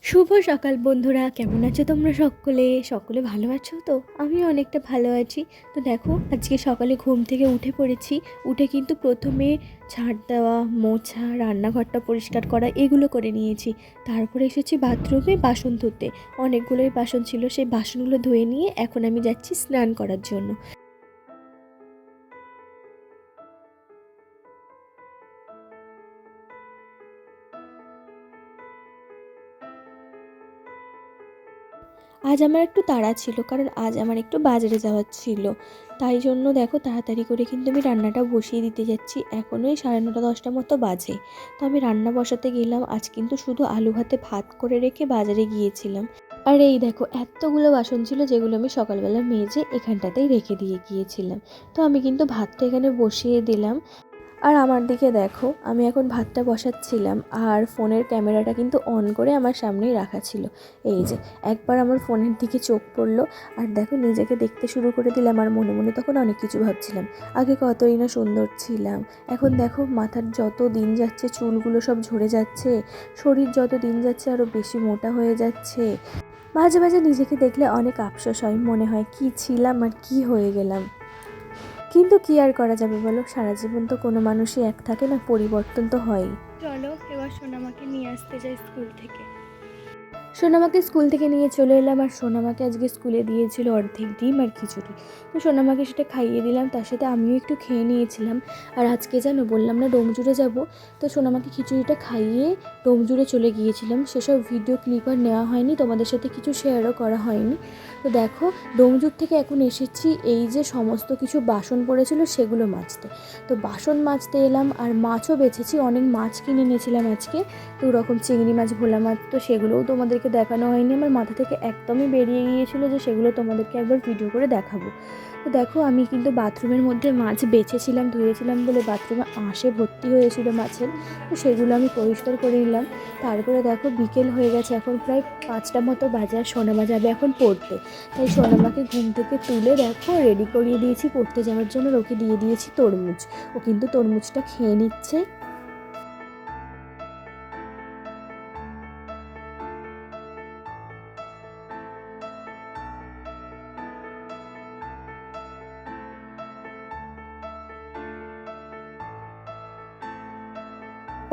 শুভ সকাল বন্ধুরা, কেমন আছো তোমরা? সকলে ভালো আছো তো? আমিও অনেকটা ভালো আছি। তো দেখো, আজকে সকালে ঘুম থেকে উঠে পড়েছি। উঠে কিন্তু প্রথমে ঝাড় দেওয়া, মোছা, রান্নাঘরটা পরিষ্কার করা এগুলো করে নিয়েছি। তারপরে এসেছি বাথরুমে বাসন ধুতে। অনেকগুলোই বাসন ছিল, সেই বাসনগুলো ধুয়ে নিয়ে এখন আমি যাচ্ছি স্নান করার জন্য। আজ আমার একটু তাড়া ছিল, কারণ আজ আমার একটু বাজারে যাওয়ার ছিল। তাই জন্য দেখো, তাড়াতাড়ি করে কিন্তু আমি রান্নাটা বসিয়ে দিতে যাচ্ছি। এখনোই 9:30-10টা মতো বাজে। তো আমি রান্না বসাতে গেলাম। আজ কিন্তু শুধু আলু ভাতে ভাত করে রেখে বাজারে গিয়েছিলাম। আর এই দেখো, এতগুলো বাসন ছিল যেগুলো আমি সকালবেলা মেজে এখানটাতেই রেখে দিয়ে গিয়েছিলাম। তো আমি কিন্তু ভাতটা এখানে বসিয়ে দিলাম। আর আমার দিকে দেখো, আমি এখন ভাতটা বসাচ্ছিলাম আর ফোনের ক্যামেরাটা কিন্তু অন করে আমার সামনেই রাখা ছিল। এই যে একবার আমার ফোনের দিকে চোখ পড়লো আর দেখো নিজেকে দেখতে শুরু করে দিলাম। আর মনে মনে তখন অনেক কিছু ভাবছিলাম। আগে কতই না সুন্দর ছিলাম, এখন দেখো মাথার যত দিন যাচ্ছে চুলগুলো সব ঝরে যাচ্ছে, শরীর যত দিন যাচ্ছে আরও বেশি মোটা হয়ে যাচ্ছে। মাঝে মাঝে নিজেকে দেখলে অনেক আফসোস হয়, মনে হয় কি ছিলাম আর কি হয়ে গেলাম। কিন্তু কি আর করা যাবে বলো, সারা জীবন তো কোনো মানুষই এক থাকে না, পরিবর্তন তো হয়ই। চলো এবার সোনামাকে নিয়ে আসতে যাই স্কুল থেকে। সোনামাকে স্কুল থেকে নিয়ে চলে এলাম। আর সোনামাকে আজকে স্কুলে দিয়েছিল অর্ধেক ডিম আর খিচুড়ি। তো সোনামাকে সেটা খাইয়ে দিলাম, তার সাথে আমিও একটু খেয়ে নিয়েছিলাম। আর আজকে জানো, বললাম না ডোমজুড়ে যাব, তো সোনামাকে খিচুড়িটা খাইয়ে ডোমজুড়ে চলে গিয়েছিলাম। সেসব ভিডিও ক্লিপ আর নেওয়া হয়নি, তোমাদের সাথে কিছু শেয়ারও করা হয়নি। তো দেখো, ডোমজুর থেকে এখন এসেছি এই যে সমস্ত কিছু বাসন পড়েছিল সেগুলো মাজতে। তো বাসন মাজতে এলাম আর মাছও বেছেছি, অনেক মাছ কিনে নিয়েছিলাম আজকে। দু রকম চিংড়ি মাছ, ভোলা মাছ, তো সেগুলোও তোমাদেরকে দেখানো হয়নি। আমার মাথা থেকে একদমই বেরিয়ে গিয়েছিলো যে সেগুলো তোমাদেরকে একবার ভিডিও করে দেখাবো। তো দেখো, আমি কিন্তু বাথরুমের মধ্যে মাছ বেছেছিলাম, ধুয়েছিলাম বলে বাথরুমে আঁশে ভর্তি হয়েছিল মাছের। তো সেগুলো আমি পরিষ্কার করে নিলাম। তারপরে দেখো, বিকেল হয়ে গেছে, এখন প্রায় 5টা মতো বাজে। আর সোনামা যাবে এখন পড়তে। তাই সোনামাকে ঘুম থেকে তুলে দেখো রেডি করিয়ে দিয়েছি পড়তে যাওয়ার জন্য। ওকে দিয়ে দিয়েছি তরমুজ। ও কিন্তু তরমুজটা খেয়ে নিচ্ছে।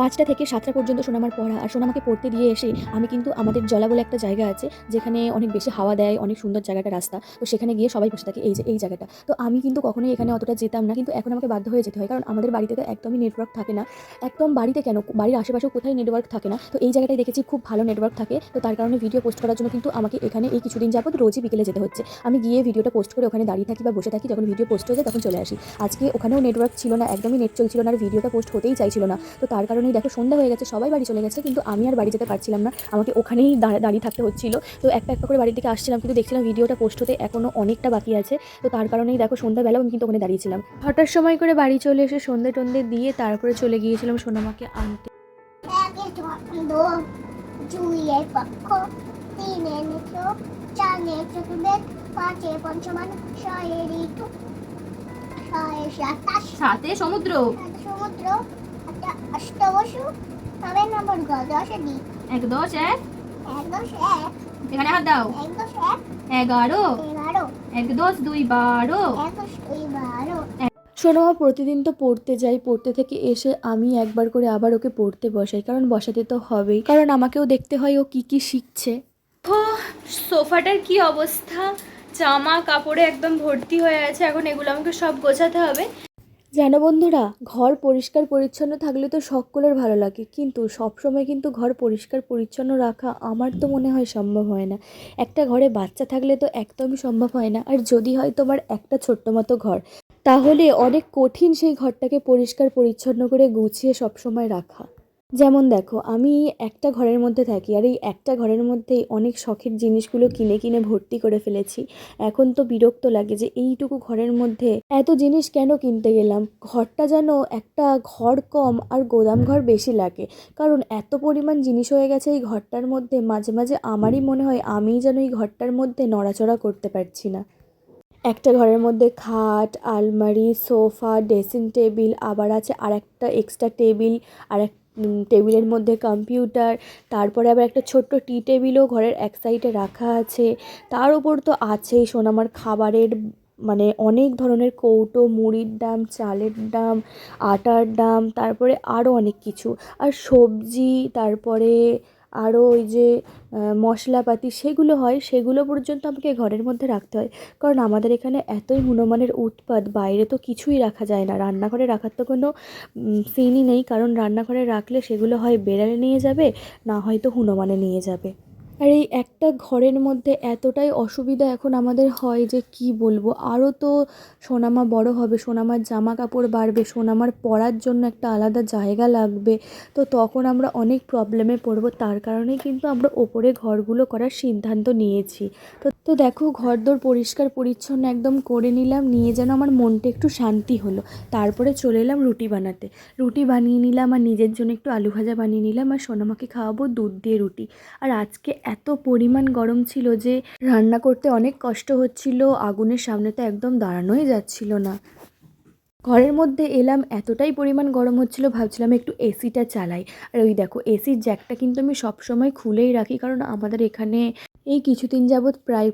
5টা থেকে 7টা পর্যন্ত সোনামার পড়া। আর সোনামাকে পড়তে দিয়ে এসে আমি কিন্তু আমাদের জলা বলে একটা জায়গা আছে, যেখানে অনেক বেশি হাওয়া দেয়, অনেক সুন্দর জায়গাটা, রাস্তা। তো সেখানে গিয়ে সবাই বসে থাকে, এই যে এই জায়গাটা। তো আমি কিন্তু কখনোই এখানে অতটা যেতাম না, কিন্তু এখন আমাকে বাধ্য হয়ে যেতে হয়, কারণ আমাদের বাড়িতে তো একদমই নেটওয়ার্ক থাকে না। একদম বাড়িতে কেন, বাড়ির আশেপাশেও কোথায় নেটওয়ার্ক থাকে না। তো এই জায়গাটায় দেখেছি খুব ভালো নেটওয়ার্ক থাকে। তো তার কারণে ভিডিও পোস্ট করার জন্য কিন্তু আমাকে এখানে এই কিছুদিন যাবত রোজই বিকেলে যেতে হচ্ছে। আমি গিয়ে ভিডিওটা পোস্ট করে ওখানে দাঁড়িয়ে থাকি বা বসে থাকি, যখন ভিডিও পোস্ট হয়ে যায় তখন চলে আসি। আজকে ওখানেও নেটওয়ার্ক ছিল না, একদমই নেট চলছিল না, আর ভিডিওটা পোস্ট হতেই চাইছিল না। তো তার কারণেই দেখো, সন্ধ্যা হয়ে গেছে, সবাই বাড়ি চলে গেছে, কিন্তু আমি আর বাড়ি যেতে পারছিলাম না। আমাকে ওখানেই দাঁড়িয়ে থাকতে হচ্ছিল। তো একটা একটা করে বাড়ির দিকে আসছিলাম, কিন্তু দেখছিলাম ভিডিওটা পোস্ট হতে এখনও অনেকটা বাকি আছে। তো তার কারণেই দেখো, সন্ধ্যাবেলাও আমি কিন্তু ওখানে দাঁড়িয়েছিলাম। 6টার সময় করে বাড়ি চলে এসে সন্ধ্যে টন্ধে দিয়ে তারপরে চলে গিয়েছিলাম সোনামাকে আনতে। সাথে সমুদ্র সমুদ্র একটা অষ্টবসু তবে নম্বর দশে দি 1 10 1 1 10 1 এখানে হাত দাও 1 10 1 11 11 1 10 2 12 1 10 2 12। সোনামা প্রতিদিন তো পড়তে যাই, পড়তে থেকে এসে আমি একবার করে আবার ওকে পড়তে বসাই, কারণ বসাতে তো হবেই, কারণ আমাকেও দেখতে হয় ও কি কি শিখছে। ও, সোফাটার কি অবস্থা, জামা কাপড়ে একদম ভর্তি হয়ে আছে। এখন এগুলো আমাকে সব গোছাতে হবে। জানো বন্ধুরা, ঘর পরিষ্কার পরিচ্ছন্ন থাকলে তো সকলের ভালো লাগে, কিন্তু সবসময় কিন্তু ঘর পরিষ্কার পরিচ্ছন্ন রাখা আমার তো মনে হয় সম্ভব হয় না। একটা ঘরে বাচ্চা থাকলে তো একদমই সম্ভব হয় না। আর যদি হয় তোমার একটা ছোট্ট মতো ঘর, তাহলে অনেক কঠিন সেই ঘরটাকে পরিষ্কার পরিচ্ছন্ন করে গুছিয়ে সবসময় রাখা। যেমন দেখো, আমি একটা ঘরের মধ্যে থাকি, আর এই একটা ঘরের মধ্যেই অনেক শখের জিনিসগুলো কিনে কিনে ভর্তি করে ফেলেছি। এখন তো বিরক্ত লাগে যে এইটুকু ঘরের মধ্যে এত জিনিস কেন কিনতে গেলাম। ঘরটা যেন একটা ঘর কম আর গোদাম ঘর বেশি লাগে, কারণ এত পরিমাণ জিনিস হয়ে গেছে এই ঘরটার মধ্যে। মাঝে মাঝে আমারই মনে হয় আমিই যেন এই ঘরটার মধ্যে নড়াচড়া করতে পারছি না। একটা ঘরের মধ্যে খাট, আলমারি, সোফা, ড্রেসিং টেবিল, আবার আছে আর একটা এক্সট্রা টেবিল, আর টেবিলের মধ্যে কম্পিউটার, তারপরে আবার একটা ছোট্ট টি টেবিলও ঘরের এক সাইডে রাখা আছে। তার উপর তো আছেই সোনামার খাবারের মানে অনেক ধরনের কৌটো, মুড়ির ডাম, চালের ডাম, আটার ডাম, তারপরে আরও অনেক কিছু, আর সবজি, তারপরে আরও ওই যে মশলাপাতি সেগুলো হয়, সেগুলো পর্যন্ত আমাকে ঘরের মধ্যে রাখতে হয়। কারণ আমাদের এখানে এতই হনুমানের উৎপাত, বাইরে তো কিছুই রাখা যায় না, রান্নাঘরে রাখার তো কোনো সিনই নেই, কারণ রান্নাঘরে রাখলে সেগুলো হয় বেড়ালে নিয়ে যাবে, না হয়তো হনুমানে নিয়ে যাবে। আর এই একটা ঘরের মধ্যে এতটাই অসুবিধা এখন আমাদের হয় যে কি বলবো। আরও তো সোনামা বড় হবে, সোনামার জামা কাপড় বাড়বে, সোনামার পরার জন্য একটা আলাদা জায়গা লাগবে, তো তখন আমরা অনেক প্রবলেমে পড়বো। তার কারণেই কিন্তু আমরা ওপরে ঘরগুলো করার সিদ্ধান্ত নিয়েছি। তো দেখো ঘরদোর পরিষ্কার পরিচ্ছন্ন একদম করে নিলাম, নিয়ে যেন আমার মনটা একটু শান্তি হলো। তারপরে চলে এলাম রুটি বানাতে। রুটি বানিয়ে নিলাম, আর নিজের জন্য একটু আলু ভাজা বানিয়ে নিলাম, আর সোনামাকে খাওয়াবো দুধ দিয়ে রুটি। আর আজকে এত পরিমাণ গরম ছিল যে রান্না করতে অনেক কষ্ট হচ্ছিল, আগুনের সামনে তো একদম দাঁড়ানোই যাচ্ছিল না। ঘরের মধ্যে এলাম, এতটাই পরিমাণ গরম হচ্ছিল, ভাবছিলাম একটু এসিটা চালাই। আর ওই দেখো এসির জ্যাকটা কিন্তু আমি সবসময় খুলেই রাখি, কারণ আমাদের এখানে এই কিছুদিন যাবৎ প্রায়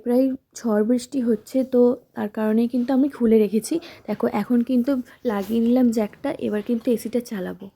ঝড় বৃষ্টি হচ্ছে, তো তার কারণেই কিন্তু আমি খুলে রেখেছি। দেখো এখন কিন্তু লাগিয়ে নিলাম জ্যাকটা, এবার কিন্তু এসিটা চালাবো।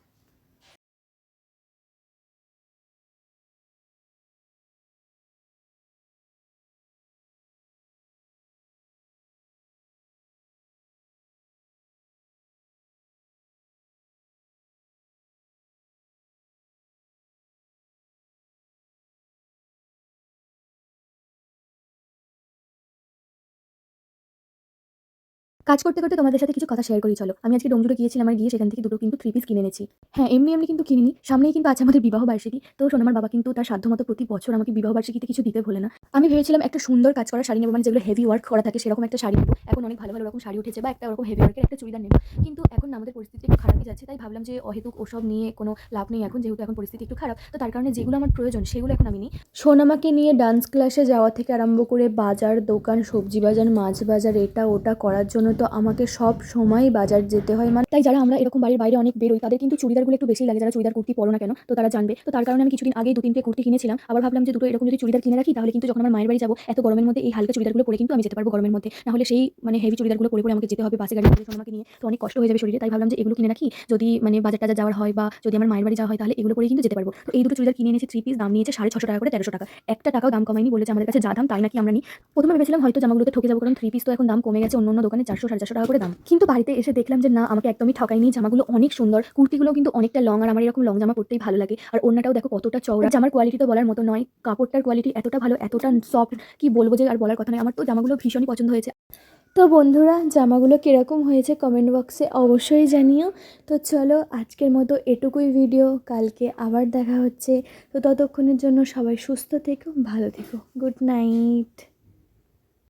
কাজ করতে করতে তোমাদের সাথে কিছু কথা শেয়ার করি চলো। আমি আজকে ডোমজুড়ে গিয়েছিলাম, আর গিয়ে সেখান থেকে দুটো কিন্তু 3 পিস কিনে এনেছি। হ্যাঁ, এমনি কিন্তু কিনিনি, সামনেই কিন্তু আছে আমাদের বিবাহ বার্ষিকী। তো সোনামার বাবা কিন্তু তার সাধ্যমতো প্রতি বছর আমাকে বিবাহ বার্ষিকীতে কিছু দিতে ভোলে না। আমি ভেবেছিলাম একটা সুন্দর কাজ করা শাড়ি নেবো, মানে যেগুলো হেভি ওয়ার্ক করা থাকে সেরকম একটা শাড়ি নেবো। এখন অনেক ভালো ভালো রকম শাড়ি উঠেছে, বা একটা ওরকম হেভি ওয়ার্কের একটা চুড়িদার নেবো। কিন্তু এখন আমাদের পরিস্থিতি একটু খারাপই যাচ্ছে, তাই ভাবলাম যে অহেতুক ওসব নিয়ে কোনো লাভ নেই এখন, যেহেতু এখন পরিস্থিতি একটু খারাপ। তো তার কারণে যেগুলো আমার প্রয়োজন সেগুলো এখন আমি নিই। সোনামাকে নিয়ে ডান্স ক্লাসে যাওয়া থেকে আরম্ভ করে বাজার, দোকান, সবজি বাজার, মাছ বাজার, এটা ওটা করার জন্য তো আমাকে সব সময় বাজার যেতে হয়। মানে তাই যারা আমরা এরকম বাড়ির বাইরে অনেক বেরোই তাদের কিন্তু চুড়িদারগুলো একটু বেশি লাগে, যারা চুড়িদার কুর্তি পরো না কেন, তো তারা জানবে। তো তার কারণে আমি কিছুদিন আগেই 2-3টে কুর্তি কিনেছিলাম। আবার ভাবলাম যে দুটো এরকম যদি চুড়িদার কিনে রাখি, তাহলে কিন্তু যখন আমার মায়ের বাড়ি যাবো এত গরমের মধ্যে এই হালকা চুড়িদারগুলো পরে কিন্তু আমি যেতে পারবো গরমের মধ্যে। না হলে সেই মানে হেভি চুড়িদারগুলো পরে পরে আমাকে যেতে হবে বাসে, গাড়ি করে সোনামাকে নিয়ে, তো অনেক কষ্ট হয়ে যাবে শরীরে। তাই ভাবলাম যে এগুলো কিনে রাখি, যদি মানে বাজার টাজার যাওয়ার হয় বা যদি আমার মায়ের বাড়ি যাওয়া হয় তাহলে এগুলো পরে কিন্তু যেতে পারবো। তো এই দুটো চুড়িদার কিনে এনেছি 3 পিস, দাম নিয়েছে 650 টাকা করে, 1300 টাকা। একটা টাকাও দাম কমায়নি, বলেছে আমাদের কাছে যা দাম তাই নাকি আমরা নিই। প্রথমে ভেবেছিলাম হয়তো জামাগুলোতে ঠকে যাবো, কারণ 3 পিস তো এখন দাম কমে গেছে, অন্য দোকানে 400-450 টাকা করে দাম। কিন্তু বাড়িতে এসে দেখলাম যে না, আমাকে একদমই ঠকায়নি, জামাগুলো অনেক সুন্দর, কুর্তিগুলো কিন্তু অনেকটা লং, আর আমার এরকম লং জামা পরতেই ভালো লাগে। আর ওড়নাটাও দেখো কতটা চওড়া, জামার কোয়ালিটি তো বলার মতো নয়, কাপড়টার কোয়ালিটি এতটা ভালো, এতটা সফট, কি বলবো যে আর বলার কথা নয়। আমার তো জামাগুলো ভীষণই পছন্দ হয়েছে। তো বন্ধুরা, জামাগুলো কীরকম হয়েছে কমেন্ট বক্সে অবশ্যই জানিও। তো চলো আজকের মতো এটুকুই ভিডিও, কালকে আবার দেখা হচ্ছে। তো ততক্ষণের জন্য সবাই সুস্থ থেকো, ভালো থেকো, গুড নাইট।